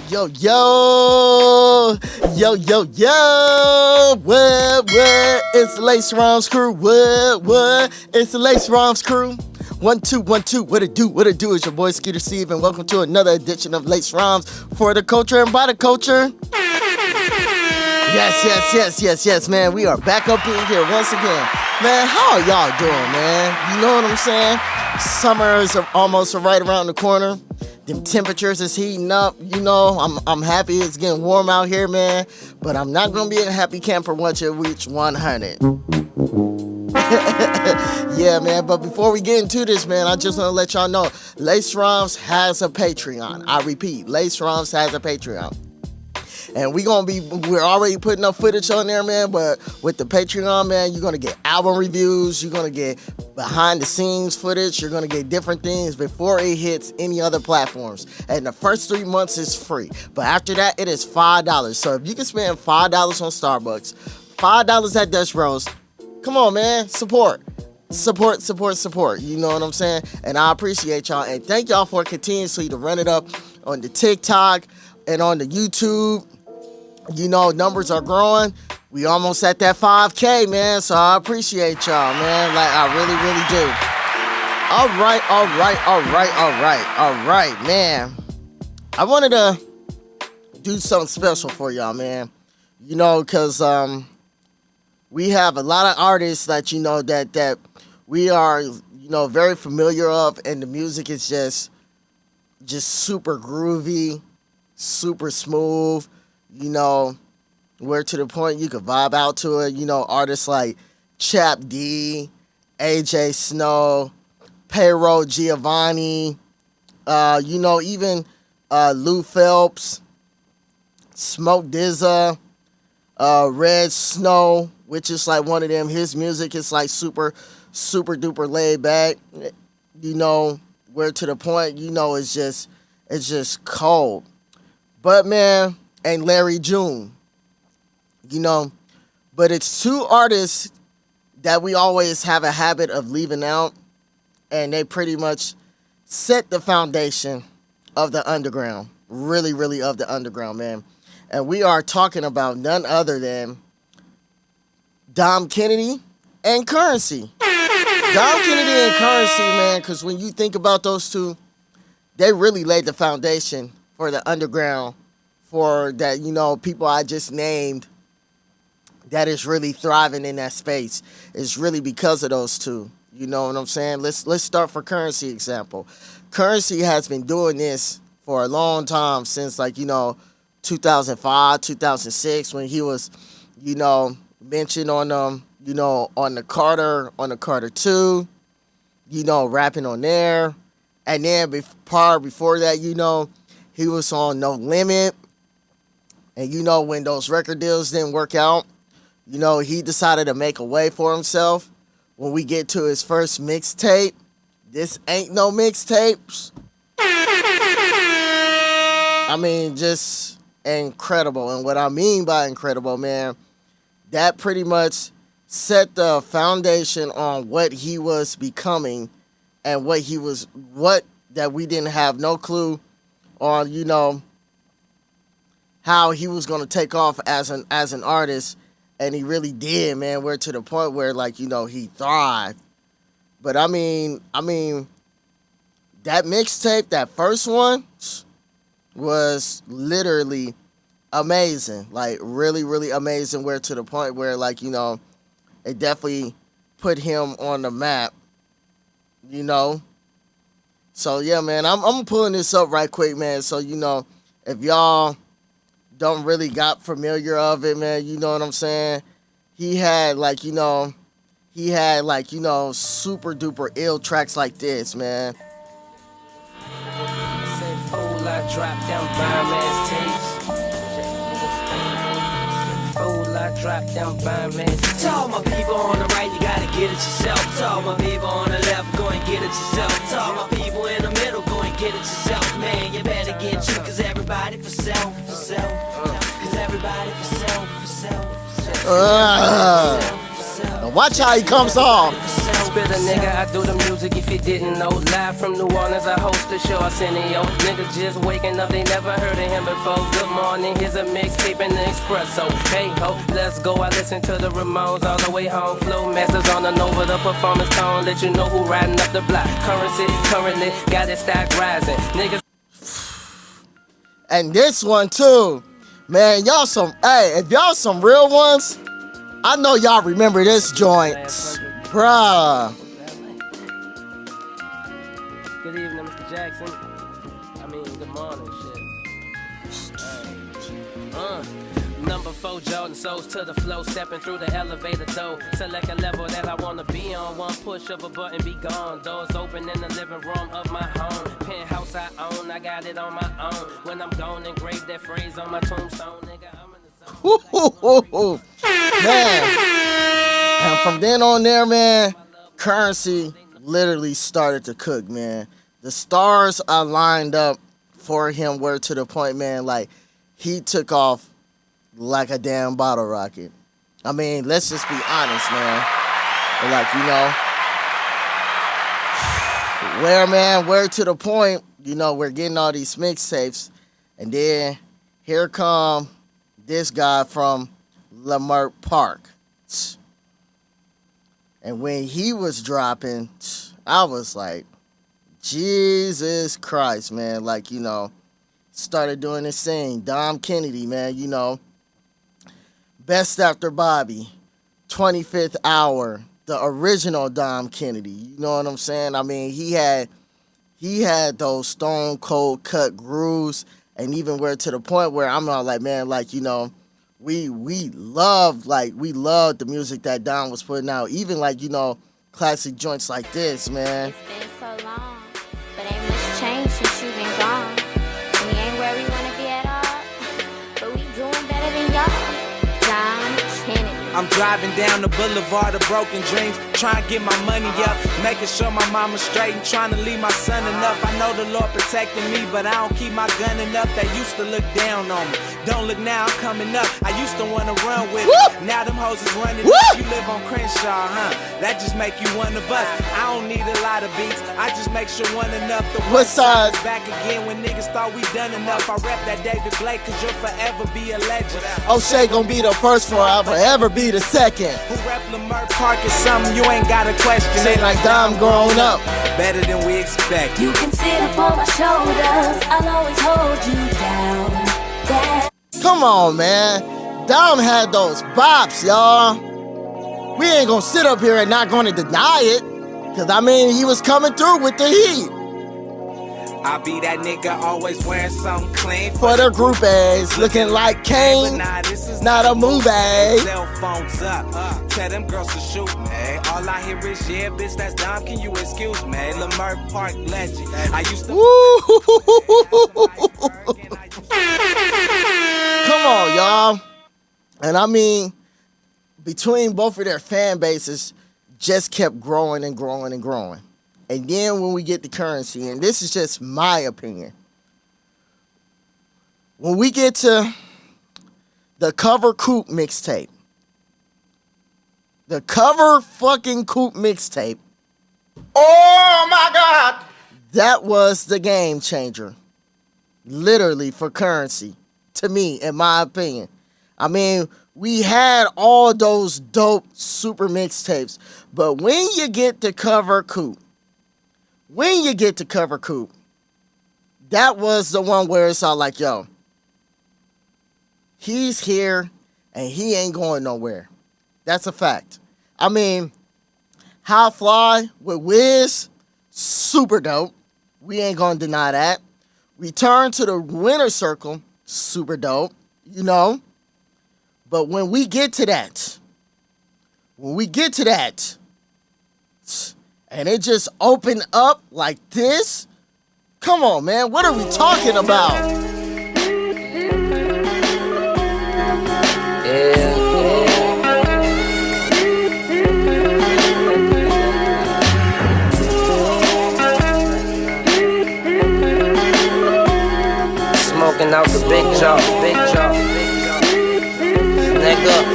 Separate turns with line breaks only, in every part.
Yo, yo, yo, yo, yo, what, it's the Lace Rhymes crew, what, it's the Lace Rhymes crew, 1 2 1 2, what it do, it's your boy Skeeter Steve, and welcome to another edition of Lace Rhymes for the culture and by the culture. Yes, man, we are back up in here once again. Man, how are y'all doing, man? You know what I'm saying? Summer is almost right around the corner. Them temperatures is heating up, you know. I'm happy it's getting warm out here, man. But I'm not gonna be a happy camper once you reach 100. Yeah, man. But before we get into this, man, I just want to let y'all know, Lace Rhymes has a Patreon. I repeat, Lace Rhymes has a Patreon. And we're already putting up footage on there, man, but with the Patreon, man, you're going to get album reviews, you're going to get behind the scenes footage, you're going to get different things before it hits any other platforms. And the first 3 months is free, but after that, it is $5. So if you can spend $5 on Starbucks, $5 at Dutch Bros, come on, man, support. You know what I'm saying? And I appreciate y'all, and thank y'all for continuously to run it up on the TikTok and on the YouTube. You know, numbers are growing. We almost at that 5K, man. So I appreciate y'all, man. Like, I really, really do. All right, man. I wanted to do something special for y'all, man. You know, because we have a lot of artists that, you know, that we are, you know, very familiar of. And the music is just super groovy, super smooth. You know, we're to the point you could vibe out to it. You know, artists like Chap, AJ Snow, Payroll Giovanni, you know, even Lou Phelps, Smoke DZA, Red Snow, which is like one of them. His music is like super duper laid back. You know, we're to the point, you know, it's just cold. But man, and LARRYJUNE, you know, but it's two artists that we always have a habit of leaving out, and they pretty much set the foundation of the underground, really of the underground, man. And we are talking about none other than DOMKENNEDY and Curren. DOMKENNEDY and Curren, man, because when you think about those two, they really laid the foundation for the underground, for that, you know, people I just named that is really thriving in that space. It's really because of those two. You know what I'm saying? Let's start for Curren example. Curren has been doing this for a long time, since, like, you know, 2005, 2006, when he was, you know, mentioned on you know, on the Carter 2, you know, rapping on there. And then before that, you know, he was on No Limit. And, you know, when those record deals didn't work out, you know, he decided to make a way for himself. When we get to his first mixtape, This Ain't No Mixtapes. I mean, just incredible. And what I mean by incredible, man, that pretty much set the foundation on what he was becoming, and what that we didn't have no clue on, you know, how he was going to take off as an artist. And he really did, man. We're to the point where, like, you know, he thrived. But I mean that mixtape, that first one, was literally amazing. Like, really amazing. We're to the point where, like, you know, it definitely put him on the map, you know. So yeah, man, I'm pulling this up right quick, man. So, you know, if y'all don't really got familiar of it, man, you know what I'm saying? He had, like, you know, super duper ill tracks like this, man.
To all my people on the right, you gotta get it yourself. To all my people on the left, go and get it yourself. To all my people in the middle, go and get it yourself. Man, you better get you, cause everybody for self. Cause everybody for self.
Now watch how he comes off.
Spit a nigga, I do the music if you didn't know. Live from New Orleans, I host the show Arsenio. Niggas just waking up, they never heard of him before. Good morning, here's a mixtape and the espresso. Hey ho, let's go, I listen to the Ramones all the way home. Flow masters on the Nova, the performance tone. Let you know who riding up the block. Currently, got it stock rising. Niggas.
And this one too, man, y'all some, hey, if y'all some real ones, I know y'all remember this joint, bruh.
Good evening, Mr. Jackson. I mean, good morning, shit. Number 4 Jordan soles to the flow, stepping through the elevator door. Select a level that I wanna be on. One push of a button, be gone. Doors open in the living room of my home. Penthouse I own, I got it on my own. When I'm gone, engrave that phrase on my tombstone, nigga. I'm in the zone.
Man. And from then on there, man, Currency literally started to cook, man. The stars are lined up for him, where to the point, man, like he took off like a damn bottle rocket. I mean, let's just be honest, man. But like, you know, where to the point, you know, we're getting all these mixtapes, and then here come this guy from Leimert Park. And when he was dropping, I was like, Jesus Christ, man. Like, you know, started doing this thing. DOMKENNEDY, man, you know. Best After Bobby, 25th Hour, the original DOMKENNEDY. You know what I'm saying? I mean, he had those stone cold cut grooves, and even where to the point where I'm all like, man, like, you know, we love the music that Dom was putting out. Even like, you know, classic joints like this, man.
It's been so long, but ain't much changed since you been gone. We ain't where we wanna be at all, but we doing better than y'all. DOMKENNEDY.
I'm driving down the boulevard of broken dreams, trying to get my money up, making sure my mama's straight and trying to leave my son enough. I know the Lord protecting me, but I don't keep my gun enough. They used to look down on me. Don't look now, I'm coming up. I used to want to run with it. Now them hoes is running up. You live on Crenshaw, huh? That just make you one of us. I don't need a lot of beats, I just make sure one enough. The
West Side
is back again when niggas thought we done enough. I rep that David Blake, cause you'll forever be a legend.
O'Shea gonna be the first for I'll forever be the second.
Who rep Leimert Park is something you ain't got a question.
Say like Dom growing up.
Better than we expect.
You can sit upon my shoulders, I'll always hold you down.
Come on, man. Dom had those bops, y'all. We ain't gonna sit up here and not gonna deny it. Cause I mean, he was coming through with the heat.
I be that nigga always wearing something clean
For the group A's, looking like Kane.
Nah, this is
Not a movie.
Cell phones up. Tell them girls to shoot me. All I hear is, yeah, bitch, that's Dom. Can you excuse me? Leimert Park legend. I used to.
Come on, y'all. And I mean, between both of their fan bases, just kept growing and growing and growing. And then when we get the Currency, and this is just my opinion, when we get to the Cover Coupe mixtape, the Cover fucking Coupe mixtape, oh my God, that was the game changer, literally, for Currency, to me, in my opinion. I mean, we had all those dope super mixtapes, but when you get to Cover Coupe, that was the one where it's all like, yo, he's here and he ain't going nowhere. That's a fact. I mean, How Fly with Wiz, super dope. We ain't gonna deny that. Return to the Winner Circle, super dope, you know. But when we get to that, and it just opened up like this, come on, man, what are we talking about?
Smoking out the big jaw. Snack up.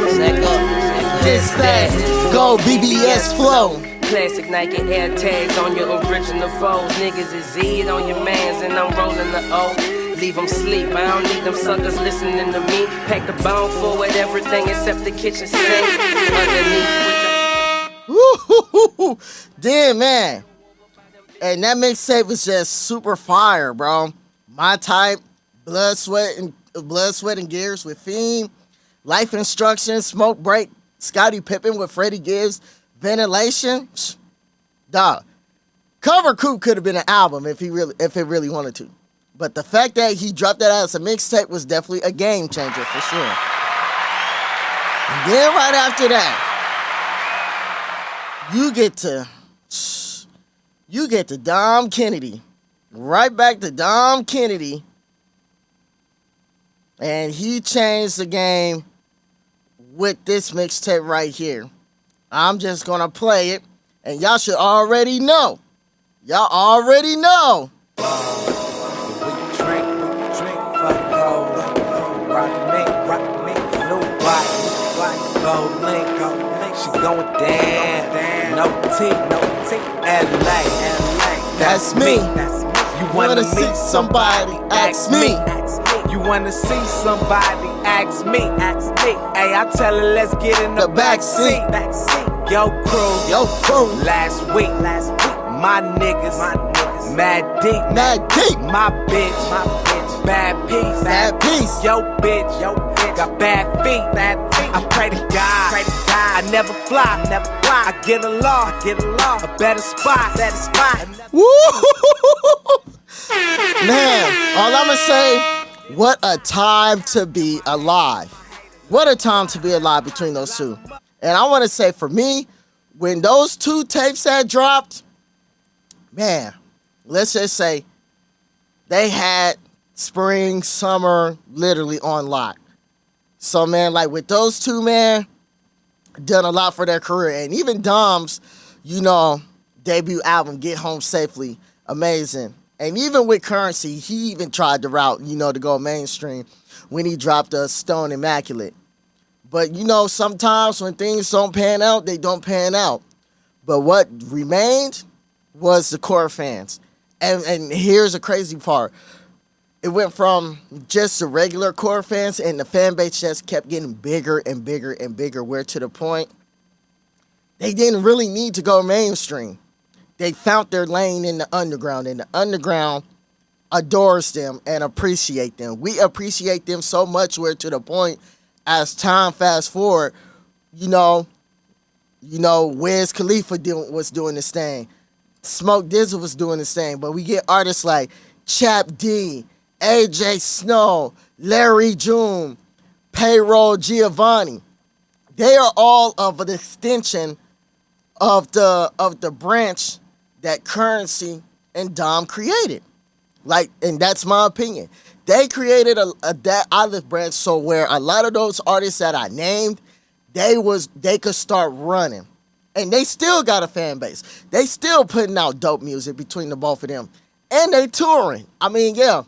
This that, go BBS flow.
classic Nike Air tags on your original foes. Niggas is Z'd on your mans and I'm rolling the O. Leave them sleep, I don't need them suckers listening to me. Pack the bone forward, everything except the kitchen sink. Underneath,
Woo-hoo-hoo-hoo. Damn, man. And that mixtape was just super fire, bro. My Type, Blood, Sweat, and Gears with Fiend, Life Instructions, Smoke Break, Scottie Pippen with Freddie Gibbs, Ventilation. Dog. Cover Coup could have been an album if it really wanted to. But the fact that he dropped that out as a mixtape was definitely a game changer for sure. And then right after that, you get to Dom Kennedy. Right back to Dom Kennedy. And he changed the game with this mixtape right here. I'm just gonna play it, and y'all should already know. Y'all already know.
Drink, fuck hoes, rock me, new watch, gold link, she going down, no T, LA,
That's me.
You wanna see somebody, ask me. You wanna see somebody, ask me. Hey, I tell her let's get in the back seat. Yo crew, last week, my niggas, mad deep, my bitch, bad piece, yo bitch, got bad feet, I pray to God, I never fly, I get a better spot,
Woo! Man, all I'm gonna say, what a time to be alive. What a time to be alive between those two. And I want to say for me, when those two tapes had dropped, man, let's just say they had spring, summer literally on lock. So, man, like with those two, man, done a lot for their career. And even Dom's, debut album, Get Home Safely, amazing. And even with Currency, he even tried the route, to go mainstream when he dropped Stone Immaculate. But, sometimes when things don't pan out, they don't pan out. But what remained was the core fans. And here's the crazy part. It went from just the regular core fans, and the fan base just kept getting bigger and bigger and bigger, where to the point they didn't really need to go mainstream. They found their lane in the underground, and the underground adores them and appreciate them. We appreciate them so much, where to the point, as time fast forward, Wiz Khalifa was doing this thing. Smoke Dizzle was doing this thing. But we get artists like Chap D, AJ Snow, LARRYJUNE, Payroll Giovanni. They are all of an extension of the branch that Currency and Dom created. And that's my opinion. They created that olive branch, so where a lot of those artists that I named, they could start running. And they still got a fan base. They still putting out dope music between the both of them. And they touring. I mean, yeah.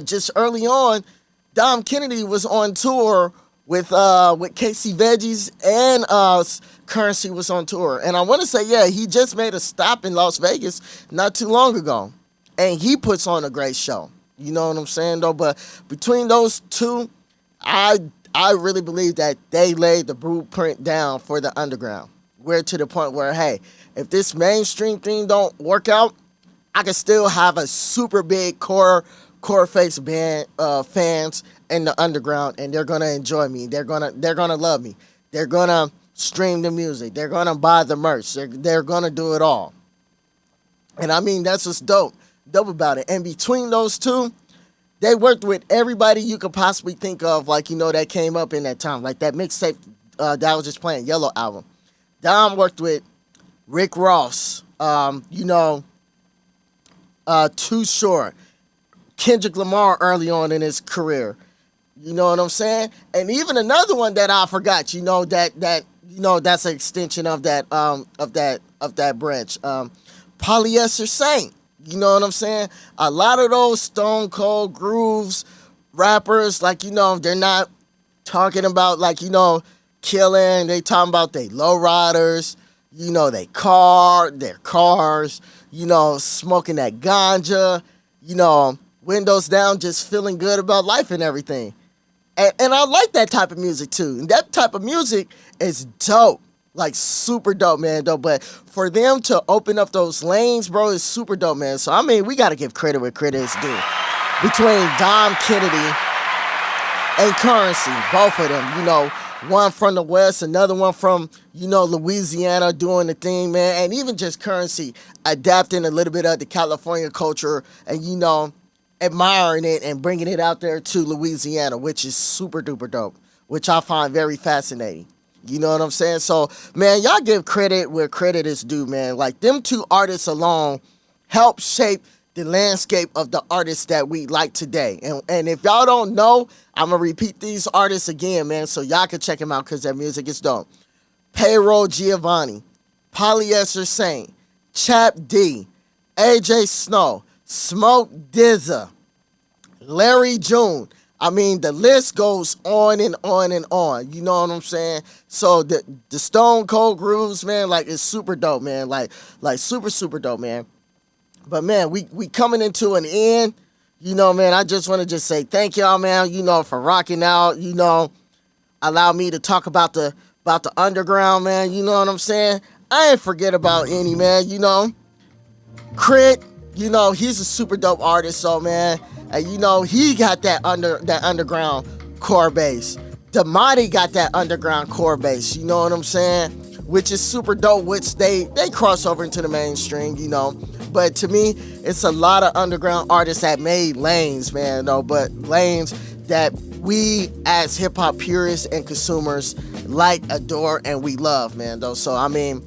Just early on, Dom Kennedy was on tour with Casey Veggies, and Currency was on tour. And I want to say, yeah, he just made a stop in Las Vegas not too long ago. And he puts on a great show. You know what I'm saying, though? But between those two, I really believe that they laid the blueprint down for the underground. Where to the point where, hey, if this mainstream thing don't work out, I can still have a super big core face band fans in the underground, and they're gonna enjoy me. They're gonna love me. They're gonna stream the music. They're gonna buy the merch. They're gonna do it all. And I mean, that's what's dope about it. And between those two, they worked with everybody you could possibly think of, that came up in that time. Like that mixtape that I was just playing, Yellow album. Dom worked with Rick Ross, Too Short, Kendrick Lamar early on in his career. You know what I'm saying? And even another one that I forgot, that's an extension of that branch. Polyester Saint. You know what I'm saying? A lot of those Stone Cold Grooves rappers, they're not talking about killing. They talking about they lowriders. you know, their cars, you know, smoking that ganja, you know, windows down, just feeling good about life and everything. And I like that type of music too. And that type of music is dope. Like super dope, man, though. But for them to open up those lanes, bro, is super dope, man. So I mean, we gotta give credit where credit is due. Between DOMKENNEDY and Currency, both of them, you know, one from the West, another one from, you know, Louisiana doing the thing, man. And even just Currency adapting a little bit of the California culture and, you know, admiring it and bringing it out there to Louisiana, which is super duper dope, which I find very fascinating. You know what I'm saying? So, man, y'all give credit where credit is due, man. Like, them two artists alone help shape the landscape of the artists that we like today. And if y'all don't know, I'm going to repeat these artists again, man, so y'all can check them out because their music is dope. Payroll Giovanni, Polyester Saint, Chap D, AJ Snow, Smoke Dizza, LARRYJUNE. I mean, the list goes on and on and on. You know what I'm saying? So the Stone Cold Grooves, man, like, it's super dope, man. Like super, super dope, man. But, man, we coming into an end. You know, man, I just want to just say thank y'all, man, you know, for rocking out. You know, allow me to talk about the underground, man. You know what I'm saying? I ain't forget about any, man, you know. Crit, you know, he's a super dope artist, so, man. And, you know, he got that underground core bass. Damati got that underground core bass, you know what I'm saying? Which is super dope, which they cross over into the mainstream, you know. But to me, it's a lot of underground artists that made lanes, man, though, but lanes that we as hip-hop purists and consumers like, adore, and we love, man, though. So, I mean,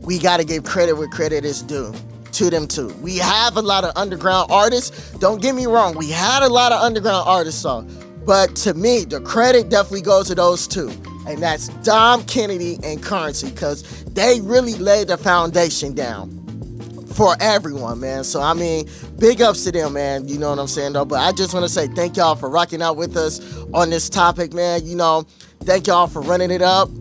we got to give credit where credit is due. To them too. We have a lot of underground artists. Don't get me wrong. We had a lot of underground artists on. But to me, the credit definitely goes to those two. And that's DOMKENNEDY and Currency, because they really laid the foundation down for everyone, man. So, I mean, big ups to them, man. You know what I'm saying, though? But I just want to say thank y'all for rocking out with us on this topic, man. You know, thank y'all for running it up.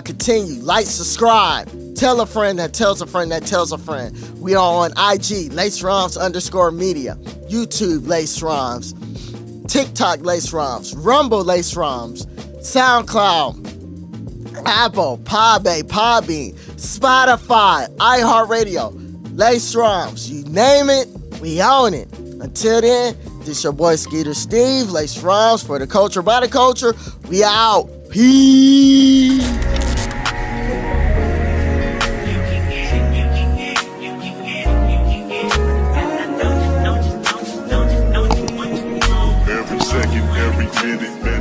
Continue. Like, subscribe. Tell a friend that tells a friend that tells a friend. We are on IG, LaceRhymes_media. YouTube, Lace Rhymes. TikTok, Lace Rhymes. Rumble, Lace Rhymes. SoundCloud. Apple, Podbean, Spotify, iHeartRadio. Lace Rhymes. You name it, we own it. Until then, this your boy Skeeter Steve, Lace Rhymes for the culture by the culture. We out. Peace.
Every second, every minute,